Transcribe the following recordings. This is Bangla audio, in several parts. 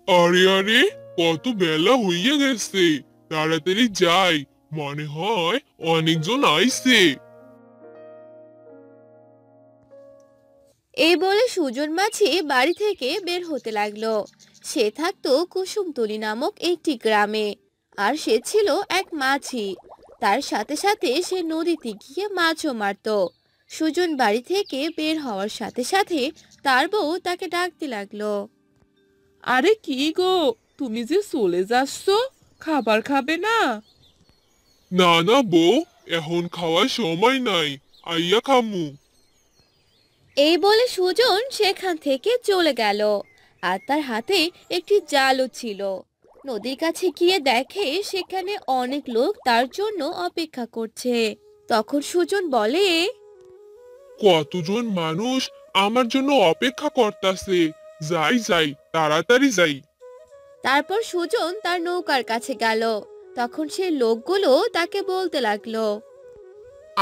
আরে আরে, কত বেলা হইয়া গেছে। তাড়াতাড়ি যাই, মনে হয় অনেকজন আইছে। এই বলে সুজন মাছি বাড়ি থেকে বের হতে লাগলো। সে থাকতো কুসুমতলি নামক একটি গ্রামে। আর সে ছিল এক মাছি। তার সাথে সাথে সে নদীতে গিয়ে মাছও মারতো। সুজন বাড়ি থেকে বের হওয়ার সাথে সাথে তার বউ তাকে ডাকতে লাগলো। আরে কি গো, তুমি যে চলে যাচ্ছ, খাবার খাবে না? না না বউ, এখন খাওয়ার সময় নাই, আইয়া খামু। এই বলে সুজন সেখান থেকে চলে গেল। আর তার হাতে একটি জালও ছিল। নদীর কাছে গিয়ে দেখে সেখানে অনেক লোক তার জন্য অপেক্ষা করছে। তখন সুজন বলে, কতজন মানুষ আমার জন্য অপেক্ষা করতাছে। যাই যাই, তাড়াতাড়ি যাই। তারপর সুজন তার নৌকার কাছে গেল। তখন সেই লোকগুলো তাকে বলতে লাগলো।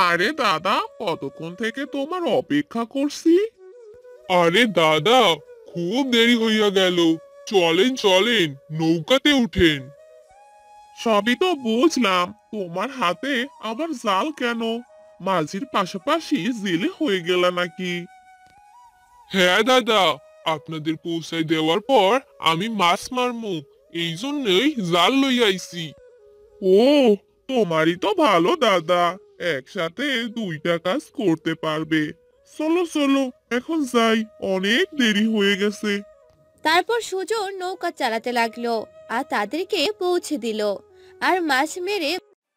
আরে দাদা, কতক্ষণ থেকে তোমার অপেক্ষা করছি। আরে দাদা, খুব দেরি হইয়া গেল। চলেন চলেন, নৌকাতে উঠেন। সবই তো বুঝলাম, তোমার হাতে আবার জাল কেন? মাঝির পাশাপাশি জেলে হয়ে গেল নাকি? হ্যাঁ দাদা, আপনাদের পৌঁছায় দেওয়ার পর আমি মাছ মারমু, এই জন্যই জাল লইয়া আইছি। ও, তোমারই তো ভালো দাদা, একসাথে দুইটা কাজ করতে পারবে। চলো চলো, এখন যাই, অনেক দেরি হয়ে গেছে। তারপর সুজন নৌকা চালাতে লাগলো আর তাদেরকে পৌঁছে দিল। আর মাছ মেরে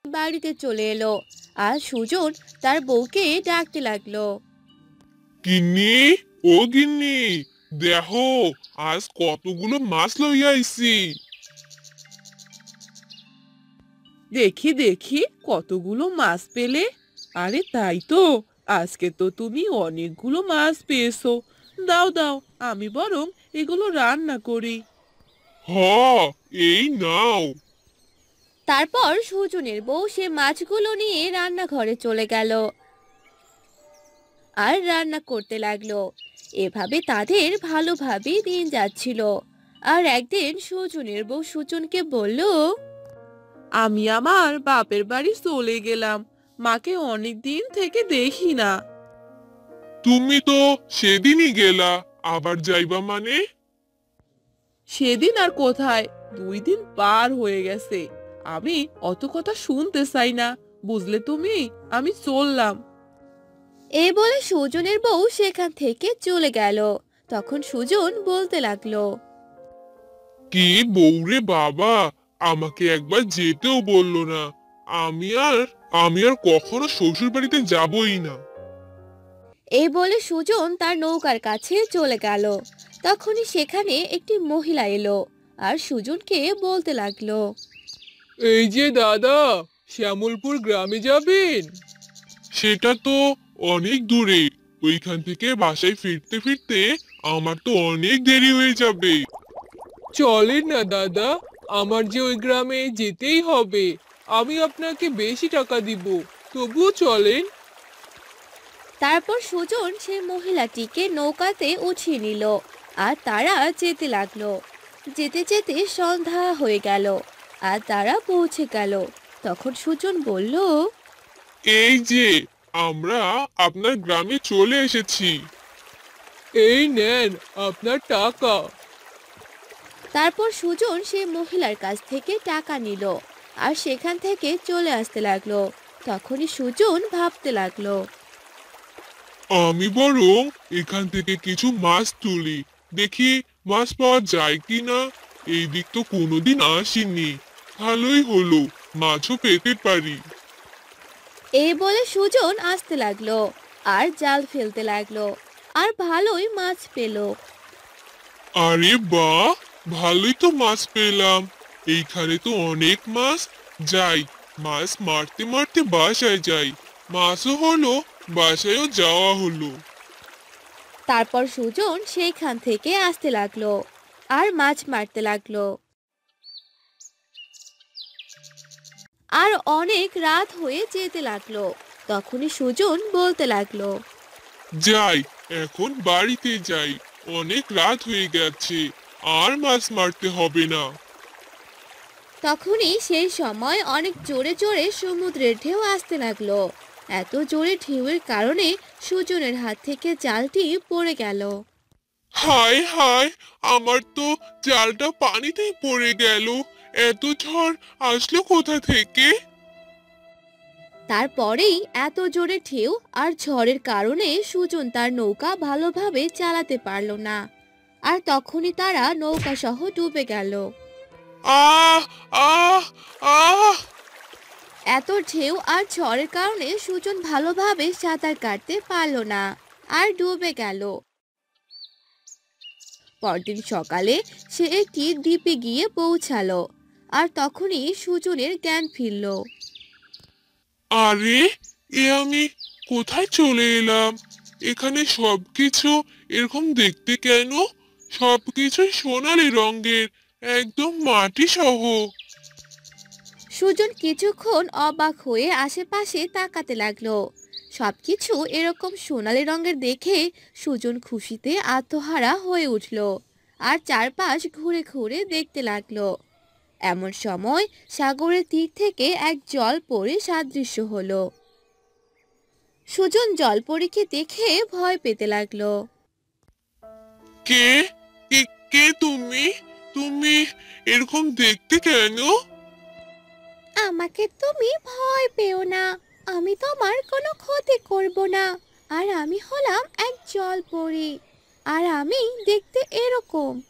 বাড়িতে চলে এলো। আর সুজন তার বউকে ডাকতে লাগলো। গিন্নি, ও গিন্নি, দেখো আজ কতগুলো মাছ লইয়া আইছি। দেখি দেখি, কতগুলো মাছ পেলে? আরে তাই তো, আজকে তো তুমি অনেকগুলো মাছ পেয়েছো। দাও দাও, আমি বরং এগুলো রান্না করি। হ, এই নাও। তারপর সুজনের বউ সে মাছগুলো নিয়ে রান্নাঘরে চলে গেল আর রান্না করতে লাগলো। এভাবে তাদের ভালোভাবে দিন যাচ্ছিল। আর একদিন সুজনের বউ সুজনকে বলল, আমি আমার বাপের বাড়ি চলে গেলাম, মাকে অনেক দিন থেকে দেখি না। তুমি তো সেদিনই গেলা, আবার যাইবা মানে? সেদিন আর কোথায়, 2 দিন পার হয়ে গেছে। আমি অত কথা শুনতে চাই না, বুঝলে তুমি? আমি চললাম। এই বলে সুজনের বউ সেখান থেকে চলে গেল। তখন সুজন বলতে লাগলো, কি বউরে বাবা, আমাকে একবার যেতেও বললো না। আমি আর আমি আর কখনো শ্বশুর বাড়িতে যাবই না। এই বলে সুজন তার নৌকার কাছে চলে গেল। তখনই সেখানে একটি মহিলা এলো আর সুজনকে বলতে লাগলো, এই যে দাদা, শ্যামলপুর গ্রামে যাবেন? সেটা তো অনেক দূরে, ওইখান থেকে বাসায় ফিরতে ফিরতে আমার তো অনেক দেরি হয়ে যাবে। চলেন না দাদা, আমার যে ওই গ্রামে যেতেই হবে। আমি আপনাকে বেশি টাকা দিব, তবুও চলেন। তারপর সুজন সেই মহিলাটিকে নৌকাতে উঠিয়ে নিল। আর তারা যেতে লাগলো। যেতে যেতে সন্ধ্যা হয়ে গেল আর তারা পৌঁছে গেল। তখন সুজন বলল, এই যে, আমরা আপনার গ্রামে চলে এসেছি। এই নেন আপনার টাকা। তারপর সুজন সেই মহিলার কাছ থেকে টাকা নিল আর সেখান থেকে চলে আসতে লাগলো। তখনই সুজন ভাবতে লাগলো, আমি বরং এখান থেকে কিছু মাছ তুলি, দেখি মাছ পাওয়া যায় কিনা। এই দিক তো কোনোদিন আসিনি, ভালোই হলো, মাছও পেতে পারি। এই বলে সুজন আসতে লাগলো আর জাল ফেলতে লাগলো। আর ভালোই মাছ পেল। আরে বাহ, ভালোই তো মাছ পেলাম। এইখানে তো অনেক মাছ। যাই, মাছ মারতে মারতে বাসায় যাই। মাছও হলো, বাসায়ও যাওয়া হলো। তারপর সুজন সেইখান থেকে আসতে লাগলো আর মাছ মারতে লাগলো। আর অনেক রাত হয়ে যেতে লাগলো। তখনই সুজন বলতে লাগলো, যাই, এখন বাড়িতে যাই, অনেক রাত হয়ে গেছে। আর মাছ মারতে হবে না। তখনই সেই সময় অনেক জোরে জোরে সমুদ্রের ঢেউ আসতে লাগলো। এত জোরে ঢেউয়ের কারণে সুজনের হাত থেকে জালটি পড়ে গেল। হায় হায়, আমার তো জালটা পানিতেই পড়ে গেল। এত ঝড় আসলো কোথা থেকে? তারপরেই এত জোরে ঢেউ আর ঝড়ের কারণে সুজন তার নৌকা ভালোভাবে চালাতে পারল না। আর তখনই তারা নৌকা সহ ডুবে গেল। আহ আহ আহ এত ঢেউ আর ঝড়ের কারণে সুজন ভালোভাবে সাঁতার কাটতে পারল না আর ডুবে গেল। পরদিন সকালে সে একটি দ্বীপে গিয়ে পৌঁছালো। আর তখনই সুজনের জ্ঞান ফিরল। আরে, এ আমি কোথায় চলে এলাম? এখানে সবকিছু এরকম দেখতে কেন? সবকিছু সোনালী রঙের, একদম মাটি সহ। সুজন কিছুক্ষণ অবাক হয়ে আশেপাশে তাকাতে লাগলো। সবকিছু এরকম সোনালী রঙের দেখে সুজন খুশিতে আত্মহারা হয়ে উঠল আর চারপাশ ঘুরে ঘুরে দেখতে লাগলো। এমন সময় সাগরের তীর থেকে এক জলপরী সাদৃশ্য হলো। সুজন জলপরীকে দেখে ভয় পেতে লাগলো। কে কে কে তুমি? তুমি এরকম দেখতে কেন? আমাকে তুমি ভয় পেও না, আমি তোমার কোনো ক্ষতি করব না। আর আমি হলাম এক জলপরী, আর আমি দেখতে এরকম।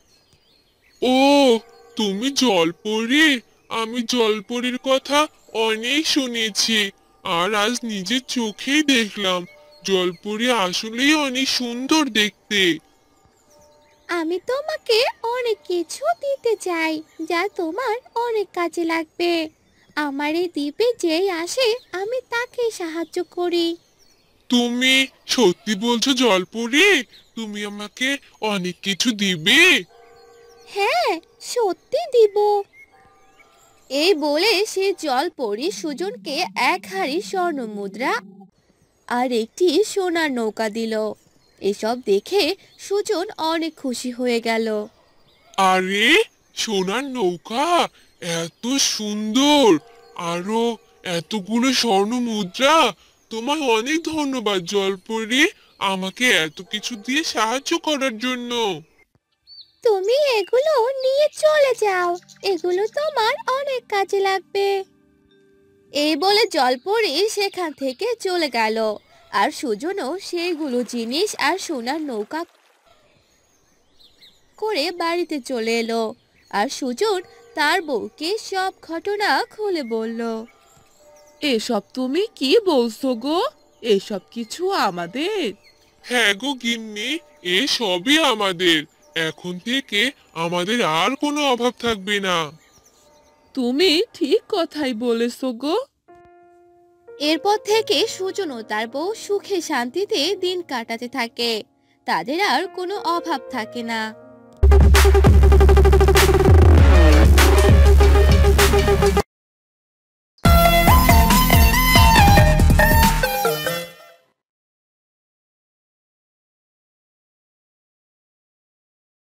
ও, তুমি জলপরী? আমি জলপরীর কথা অনেক শুনেছি, আর আজ নিজের চোখেই দেখলাম। জলপরী আসলেই অনেক সুন্দর দেখতে। আমি তোমাকে অনেক কিছু দিতে চাই যা তোমার অনেক কাজে লাগবে। আমার এই দ্বীপে যেই আসে আমি তাকে সাহায্য করি। তুমি সত্যি বলছো জলপরী? তুমি আমাকে অনেক কিছু দিবে? হ্যাঁ, সত্যি দিব। এই বলে সে জলপরী সুজনকে এক হাড়ি স্বর্ণ মুদ্রা আর একটি সোনার নৌকা দিল। এসব দেখে সুজন অনেক খুশি হয়ে গেল। আরে, সোনার নৌকা, এত সুন্দর! আরো এতগুলো স্বর্ণ মুদ্রা! তোমায় অনেক ধন্যবাদ জলপরী, আমাকে এত কিছু দিয়ে সাহায্য করার জন্য। তুমি এগুলো নিয়ে চলে যাও, এগুলো তোমার অনেক কাজে লাগবে। এই বলে জলপরী সেখান থেকে চলে গেল। আর সুজনও সেইগুলো জিনিস আর সোনার নৌকা করে বাড়িতে চলে এলো। আর সুজন তার বউকে সব ঘটনা খুলে বলল। এসব তুমি কি বলছো গো? এসব কিছু আমাদের? হ্যাঁ গো গিন্নি, এ সবই আমাদের। এখন থেকে আমাদের আর কোনো অভাব থাকবে না। তুমি ঠিক কথাই বলেছো গো। এরপর থেকে সুজন ও তার বউ সুখে শান্তিতে দিন কাটাতে থাকে। তাদের আর কোনো অভাব থাকে না।